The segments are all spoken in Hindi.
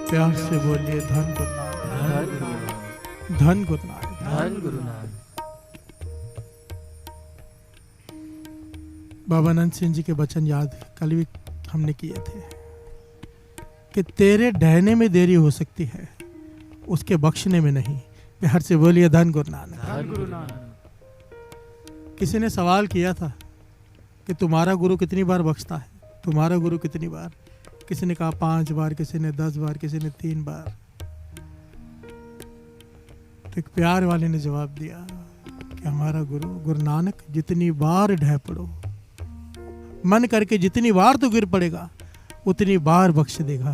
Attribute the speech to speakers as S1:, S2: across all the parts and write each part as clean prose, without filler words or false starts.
S1: प्यार से बोलिए धन गुरु नानक, धन गुरु नानक,
S2: धन गुरु नानक।
S1: बाबा नंद सिंह जी के वचन याद कल भी हमने किए थे कि तेरे डहने में देरी हो सकती है, उसके बख्शने में नहीं। प्यार से बोलिए धन गुरु नानक,
S2: धन गुरु नानक।
S1: किसी ने सवाल किया था कि तुम्हारा गुरु कितनी बार बख्शता है, तुम्हारा गुरु कितनी बार? किसी ने कहा 5 बार, किसी ने 10 बार, किसी ने 3 बार। तो एक प्यार वाले ने जवाब दिया कि हमारा गुरु गुरु नानक जितनी बार ढह पड़ो, मन करके जितनी बार तो गिर पड़ेगा उतनी बार बख्श देगा।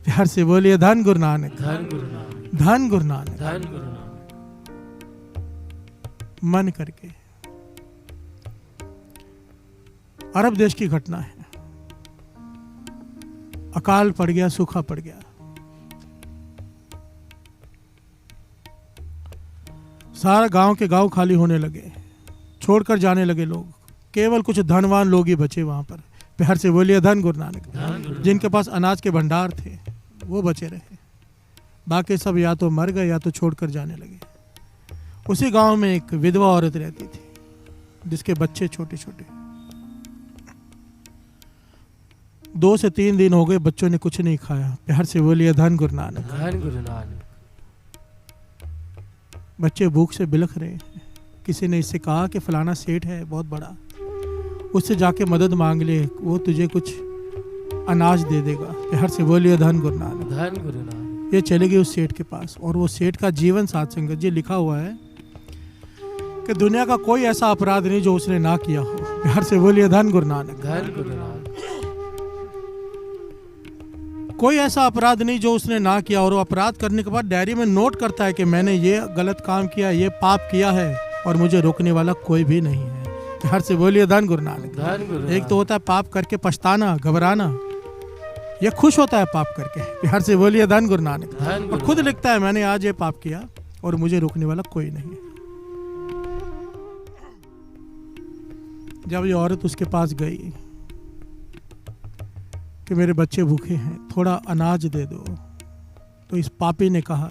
S1: प्यार से बोलिए धन गुरु नानक,
S2: धन गुरु नानक,
S1: धन गुरु नानक।
S2: धन गुरु नानक।
S1: मन करके। अरब देश की घटना है, अकाल पड़ गया, सूखा पड़ गया, सारा गांव के गांव खाली होने लगे, छोड़कर जाने लगे लोग, केवल कुछ धनवान लोग ही बचे वहां पर। प्यार से बोलिए धन गुरु नानक। जिनके पास अनाज के भंडार थे वो बचे रहे, बाकी सब या तो मर गए या तो छोड़कर जाने लगे। उसी गांव में एक विधवा औरत रहती थी जिसके बच्चे छोटे छोटे। 2 से 3 दिन हो गए, बच्चों ने कुछ नहीं खाया। प्यार से बोलिए धन गुरु नानक,
S2: धन गुरु नानक।
S1: बच्चे भूख से बिलख रहे हैं। किसी ने इससे कहा कि फलाना सेठ है बहुत बड़ा, उससे जाके मदद मांग ले, वो तुझे कुछ अनाज दे देगा। प्यार से बोलिए धन गुरु नानक,
S2: धन गुरु नानक।
S1: ये चले गए उस सेठ के पास, और वो सेठ का जीवन साथ संगत जी लिखा हुआ है कि दुनिया का कोई ऐसा अपराध नहीं जो उसने ना किया हो। प्यार से बोलिए धन गुरु नानक,
S2: धन गुरु नानक।
S1: कोई ऐसा अपराध नहीं जो उसने ना किया, और वो अपराध करने के बाद डायरी में नोट करता है कि मैंने ये गलत काम किया, ये पाप किया है, और मुझे रोकने वाला कोई भी नहीं है। प्यार से बोलिए धन गुरु नानक,
S2: धन गुरु।
S1: एक तो होता है पाप करके पछताना, घबराना, ये खुश होता है पाप करके। प्यार से बोलिए धन गुरु नानक, और खुद लिखता है मैंने आज ये पाप किया और मुझे रोकने वाला कोई नहीं है। जब ये औरत उसके पास गई कि मेरे बच्चे भूखे हैं, थोड़ा अनाज दे दो, तो इस पापी ने कहा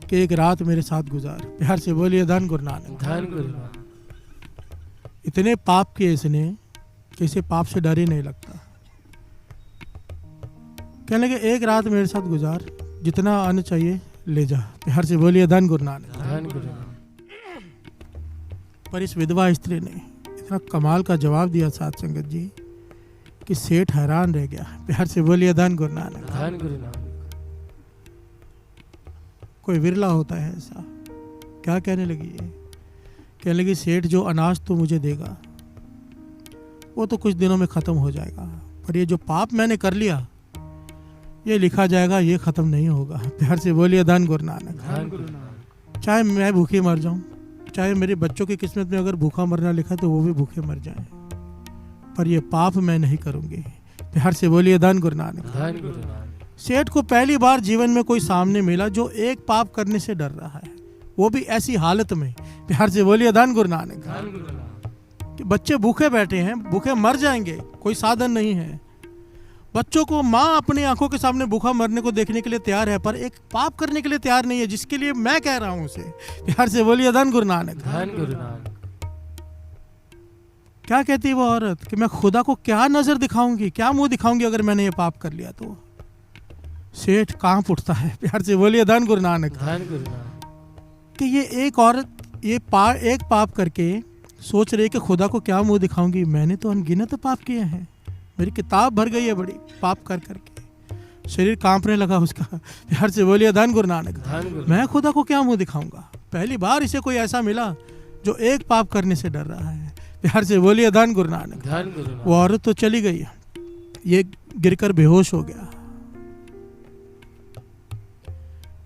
S1: कि एक रात मेरे साथ गुजार। प्यार से बोलिए धन गुरु नानक,
S2: धन गुरु नानक।
S1: इतने पाप किए इसने कि इसे पाप से डर ही नहीं लगता। कहने लगे एक रात मेरे साथ गुजार, जितना अन्न चाहिए ले जा। प्यार से बोलिए धन गुरु नानक,
S2: धन गुरु नानक।
S1: पर इस विधवा स्त्री ने इतना कमाल का जवाब दिया साथ संगत जी कि सेठ हैरान रह गया। प्यार से बोलिए धन गुरु नानक,
S2: धन गुरु नानक।
S1: कोई विरला होता है ऐसा। क्या कहने लगी है? कहने लगी सेठ जो अनाज तो मुझे देगा वो तो कुछ दिनों में खत्म हो जाएगा, पर ये जो पाप मैंने कर लिया ये लिखा जाएगा, ये खत्म नहीं होगा। प्यार से बोलिए धन गुरु नानक,
S2: धन गुरु नानक।
S1: चाहे मैं भूखे मर जाऊं, चाहे मेरे बच्चों की किस्मत में अगर भूखा मरना लिखा तो वो भी भूखे मर जाएं, पर ये पाप मैं नहीं करूंगी। प्यार से बोलिए धन गुरु नानक,
S2: धन गुरु नानक।
S1: सेठ को पहली बार जीवन में कोई सामने मिला जो एक पाप करने से डर रहा है, वो भी ऐसी हालत में। प्यार से बोलिए धन गुरु नानक,
S2: धन गुरु नानक।
S1: कि बच्चे भूखे बैठे हैं, भूखे मर जाएंगे, कोई साधन नहीं है। बच्चों को माँ अपनी आंखों के सामने भूखा मरने को देखने के लिए तैयार है, पर एक पाप करने के लिए तैयार नहीं है, जिसके लिए मैं कह रहा हूं उसे। प्यार से बोलिए धन गुरु नानक,
S2: धन गुरु नानक।
S1: क्या कहती है वो औरत कि मैं खुदा को क्या नजर दिखाऊंगी, क्या मुंह दिखाऊंगी अगर मैंने ये पाप कर लिया तो। सेठ कांप उठता है। प्यार से बोलिए धन गुरु नानक,
S2: धन गुरु नानक।
S1: कि ये एक औरत एक पाप करके सोच रही है कि खुदा को क्या मुंह दिखाऊंगी, मैंने तो अनगिनत पाप किए हैं, मेरी किताब भर गई है बड़ी पाप कर करके। शरीर कांपने लगा उसका। प्यार से बोलिए धन गुरु नानक,
S2: धन गुरु।
S1: मैं खुदा को क्या मुंह दिखाऊंगा। पहली बार इसे कोई ऐसा मिला जो एक पाप करने से डर रहा है। प्यार से बोलिए धन गुरु नानक,
S2: धन गुरु नानक।
S1: वो औरत तो चली गई, ये गिरकर बेहोश हो गया,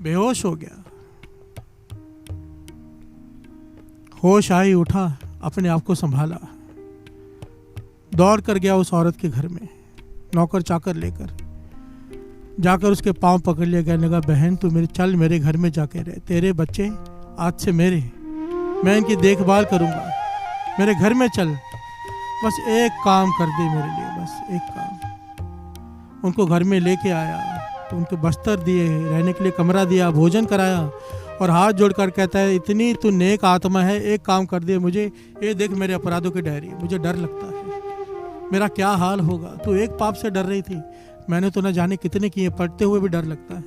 S1: बेहोश हो गया। होश आई, उठा, अपने आप को संभाला, दौड़ कर गया उस औरत के घर में, नौकर चाकर लेकर जाकर उसके पांव पकड़ लिया। कहने लगा बहन तू चल मेरे घर में जाके रहे, तेरे बच्चे आज से मेरे, मैं इनकी देखभाल करूंगा, मेरे घर में चल, बस एक काम कर दे मेरे लिए, बस एक काम। उनको घर में लेके आया, उनको बस्तर दिए, रहने के लिए कमरा दिया, भोजन कराया और हाथ जोड़कर कहता है इतनी तू नेक आत्मा है, एक काम कर दे मुझे, ये देख मेरे अपराधों की डायरी, मुझे डर लगता है, मेरा क्या हाल होगा। तू एक पाप से डर रही थी, मैंने तो न जाने कितने किए, पढ़ते हुए भी डर लगता है।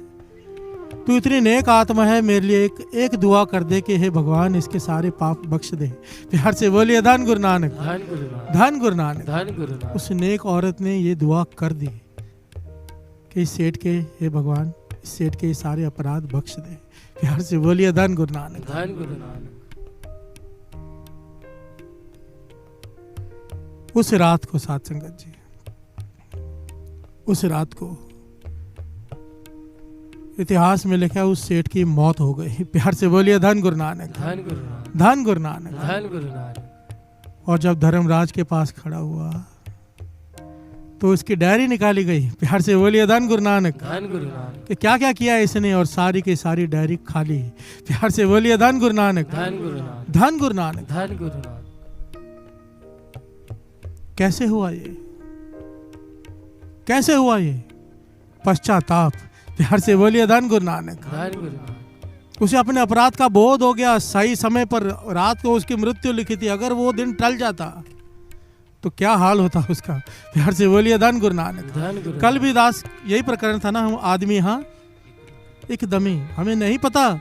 S1: तू इतनी नेक आत्मा है, मेरे लिए एक दुआ कर दे कि हे भगवान इसके सारे पाप बख्श दे। प्यार से बोलिए धन गुरु नानक,
S2: धन गुरु नानक,
S1: धन गुरु नानक।
S2: धन गुरु नानक।
S1: उस नेक औरत ने ये दुआ कर दी कि इस सेठ के, हे भगवान इस सेठ के सारे अपराध बख्श दे। प्यार से बोलिए धन गुरु नानक,
S2: धन गुरु नानक।
S1: उस रात को साथ संगत जी, उस रात को इतिहास में लिखा है उस सेठ की मौत हो गई। प्यार से बोलिए धन गुरु नानक,
S2: धन गुरु नानक,
S1: धन गुरु नानक।
S2: धन गुरु नानक।
S1: और जब धर्मराज के पास खड़ा हुआ तो उसकी डायरी निकाली गई। प्यार से बोलिए धन गुरु नानक,
S2: धन गुरु नानक।
S1: कि क्या क्या किया इसने, और सारी की सारी डायरी खाली। प्यार से बोलिए धन गुरु नानक,
S2: धन गुरु नानक,
S1: धन गुरु नानक।
S2: धन गुरु नानक।
S1: कैसे हुआ ये, कैसे हुआ ये? पश्चाताप। प्यार से बोलिए धन गुरु नानक।
S2: धन गुरु नानक।
S1: उसे अपने अपराध का बोध हो गया। सही समय पर रात को उसकी मृत्यु लिखी थी, अगर वो दिन टल जाता तो क्या हाल होता उसका। प्यार से बोलिए धन गुरु नानक।
S2: धन गुरु।
S1: कल भी दास यही प्रकरण था ना, हम आदमी यहाँ एक दमी, हमें नहीं पता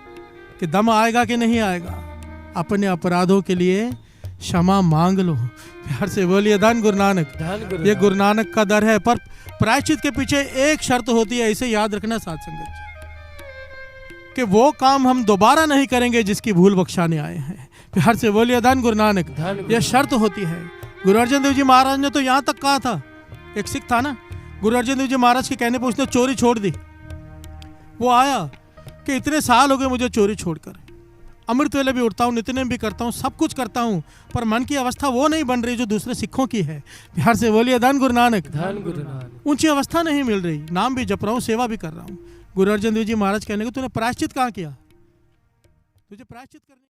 S1: कि दम आएगा कि नहीं आएगा। अपने अपराधों के लिए क्षमा मांग लो। प्यार से बोलिए धन गुरु नानक।
S2: धन गुरु।
S1: ये गुरु नानक का दर है। पर प्रायश्चित के पीछे एक शर्त होती है, इसे याद रखना साथ संगत जी, कि वो काम हम दोबारा नहीं करेंगे जिसकी भूल बख्शाने आए हैं। प्यार से बोलिए धन गुरु नानक। ये शर्त होती है। गुरु अर्जन देव जी महाराज ने तो यहाँ तक कहा था, एक सिख था ना, गुरु अर्जन देव जी महाराज के कहने पर उसने चोरी छोड़ दी। वो आया कि इतने साल हो गए मुझे चोरी छोड़कर, अमृत वेले भी उठता हूँ, नित्य भी करता हूँ, सब कुछ करता हूँ, पर मन की अवस्था वो नहीं बन रही जो दूसरे सिखों की है। प्यार से बोलिए धन गुरु नानक।
S2: धन गुरु नानक।
S1: ऊंची अवस्था नहीं मिल रही, नाम भी जप रहा हूँ, सेवा भी कर रहा हूँ। गुरु अर्जन देव जी महाराज कहने को तूने प्रायश्चित कहाँ किया, तुझे प्रायश्चित करने